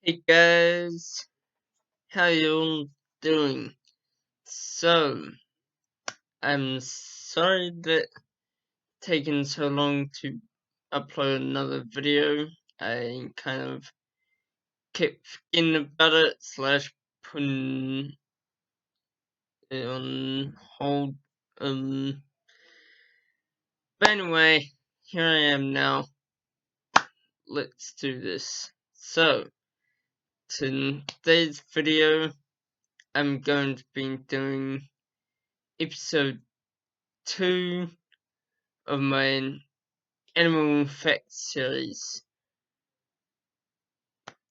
Hey guys, how you all doing? So, I'm sorry that taking so long to upload another video. I kind of kept forgetting about it slash putting it on hold. But anyway, here I am now. Let's do this. So, today's video, I'm going to be doing episode 2 of my animal facts series.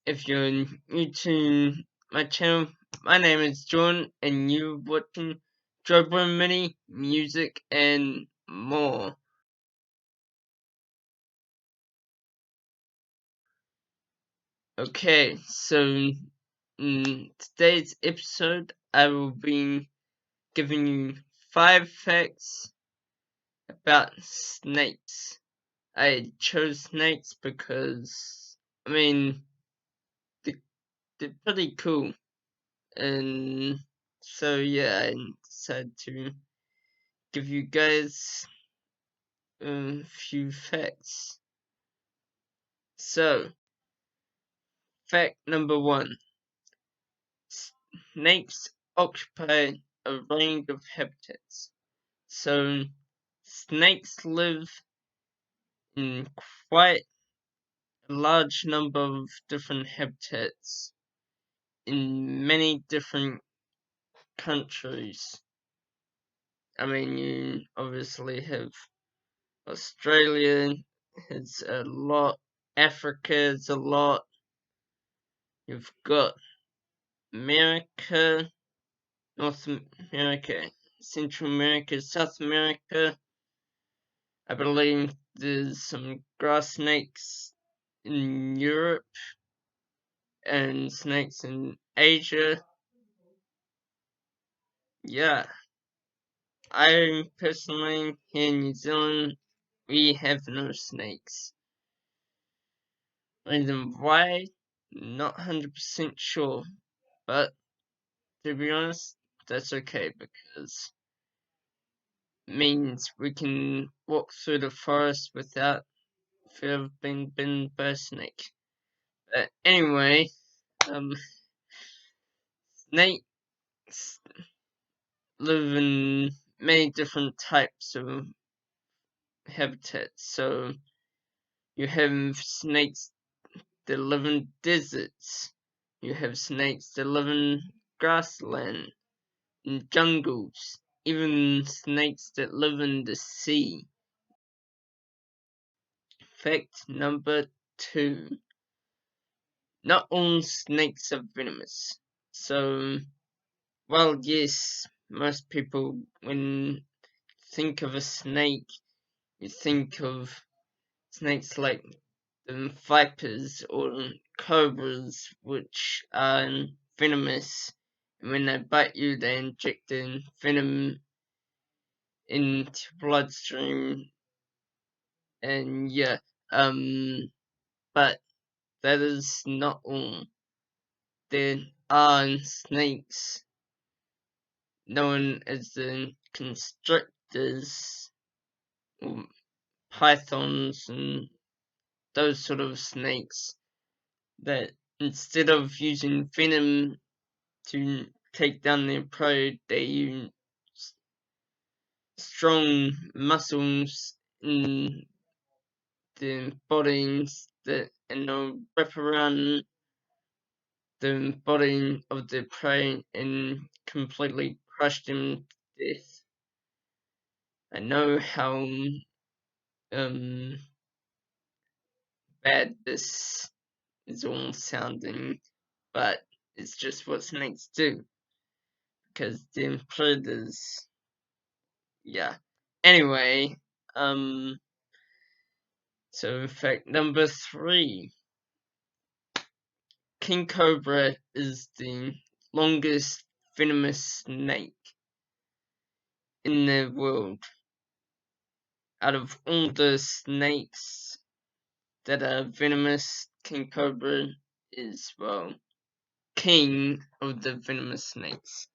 If you're new to my channel, my name is John, and you're watching Cobra Mini Music and more. Okay, so in today's episode, I will be giving you 5 facts about snakes. I chose snakes because, I mean, they're pretty cool. And so yeah, I decided to give you guys a few facts. So, fact number 1. Snakes occupy a range of habitats. So, snakes live in quite a large number of different habitats in many different countries. I mean, you obviously have Australia has a lot, Africa is a lot, you've got America, North America, Central America, South America. I believe there's some grass snakes in Europe and snakes in Asia. Yeah, I personally, here in New Zealand, we have no snakes. Reason why? Not 100% sure, but to be honest, that's okay because it means we can walk through the forest without fear of being bitten by a snake. But anyway, snakes live in many different types of habitats. So you have snakes that live in deserts. You have snakes that live in grassland, in jungles, even snakes that live in the sea. Fact number 2. Not all snakes are venomous. So, well, yes, most people, when think of a snake, you think of snakes like the vipers or cobras, which are venomous. And when they bite you, they inject the venom into your bloodstream. And yeah, but that is not all. There are snakes known as the constrictors, or pythons, and those sort of snakes that instead of using venom to take down their prey, they use strong muscles in their bodies and they'll wrap around the body of the prey and completely crush them to death. I know how bad this is all sounding, but it's just what snakes do because they're predators. Yeah. Anyway, so fact number 3. King Cobra is the longest venomous snake in the world. Out of all the snakes that are venomous, King Cobra is, well, king of the venomous snakes.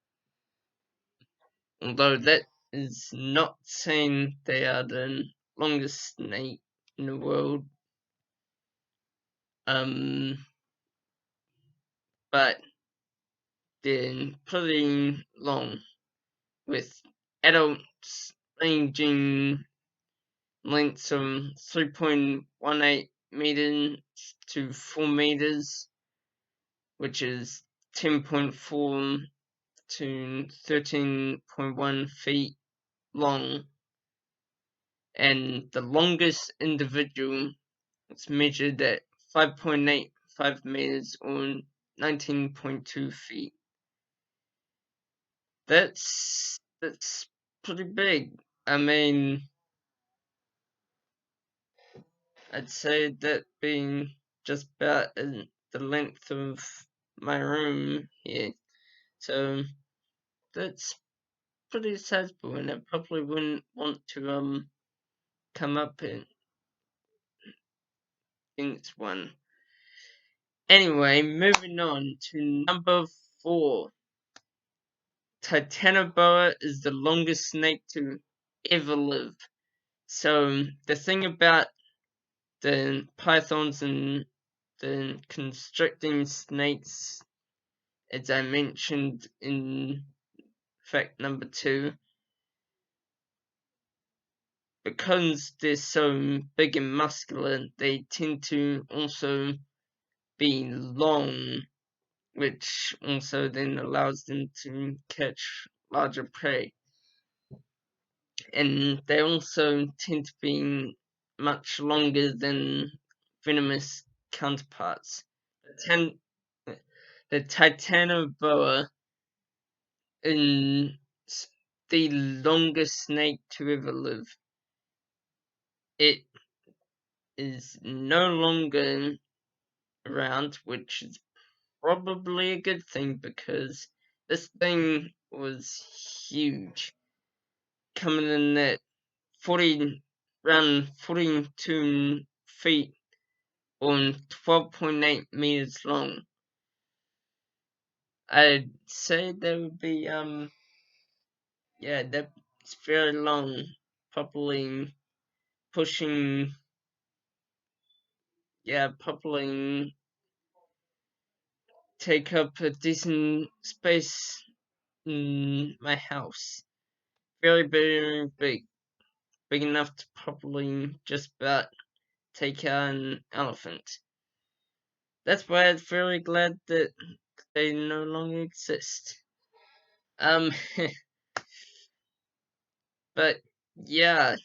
Although that is not saying they are the longest snake in the world. But they're pretty long, with adults ranging lengths of 3.18 meters to 4 meters, which is 10.4 to 13.1 feet long, and the longest individual is measured at 5.85 meters or 19.2 feet. That's pretty big. I mean, I'd say that being just about the length of my room here, so that's pretty sizable, and I probably wouldn't want to come up against one. Anyway, moving on to number 4. Titanoboa is the longest snake to ever live. So the thing about the pythons and the constricting snakes, as I mentioned in fact number 2, because they're so big and muscular, they tend to also be long, which also then allows them to catch larger prey. And they also tend to be much longer than venomous counterparts. The Titanoboa is the longest snake to ever live. It is no longer around, which is probably a good thing because this thing was huge, coming in at around 42 feet on 12.8 meters long. I'd say that would be that's very long, probably pushing probably take up a decent space in my house. Very, very big. Big enough to probably just about take out an elephant. That's why I'm very glad that they no longer exist. But yeah,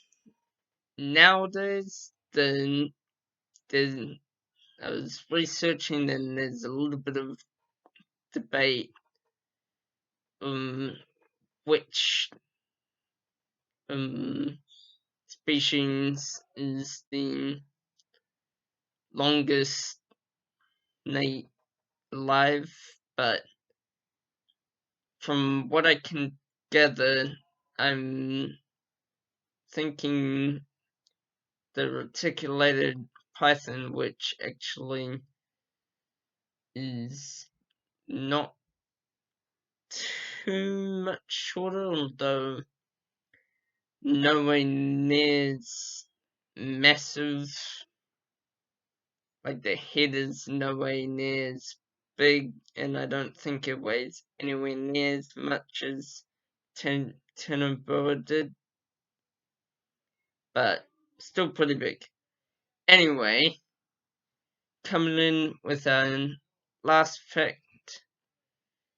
nowadays I was researching and there's a little bit of debate which species is the longest snake alive, but from what I can gather, I'm thinking the reticulated python, which actually is not too much shorter, although nowhere near as massive. Like the head is nowhere near as big, and I don't think it weighs anywhere near as much as Titanoboa did, but still pretty big. Anyway, coming in with our last fact.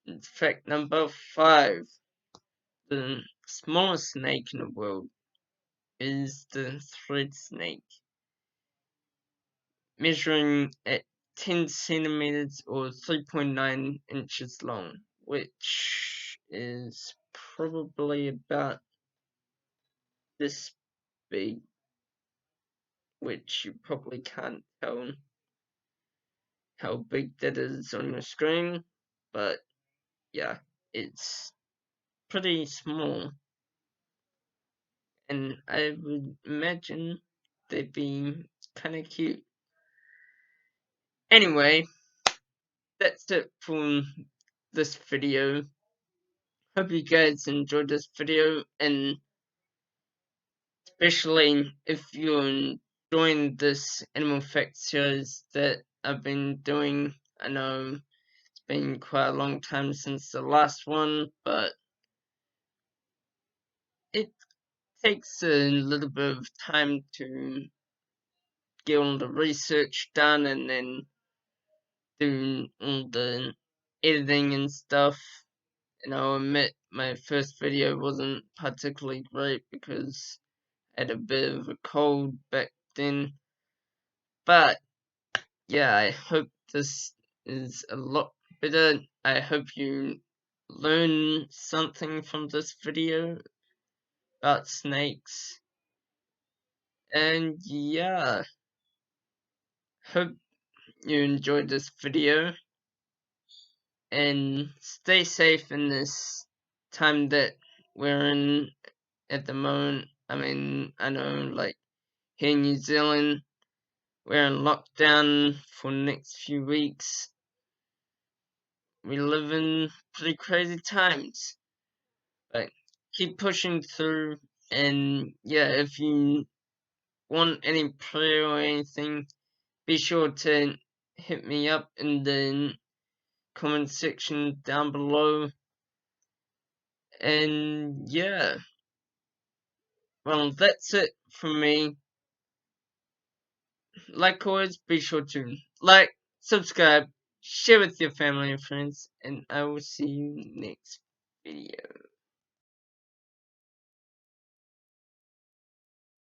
It's fact number 5. The smallest snake in the world is the Threadsnake, measuring at 10 centimeters or 3.9 inches long, which is probably about this big, which you probably can't tell how big that is on your screen, but yeah, it's pretty small, and I would imagine they'd be kind of cute. Anyway, that's it for this video. Hope you guys enjoyed this video, and especially if you're enjoying this animal facts series that I've been doing. I know it's been quite a long time since the last one, but it takes a little bit of time to get all the research done and then do all the editing and stuff. And I'll admit my first video wasn't particularly great because I had a bit of a cold back then. But yeah, I hope this is a lot better. I hope you learn something from this video about snakes. And yeah, hope you enjoyed this video. And stay safe in this time that we're in at the moment. I mean, I know, like, here in New Zealand, we're in lockdown for the next few weeks. We live in pretty crazy times, but keep pushing through. And yeah, if you want any prayer or anything, be sure to hit me up in the comment section down below. And yeah, well, that's it from me. Like always, be sure to like, subscribe, share with your family and friends, and I will see you next video.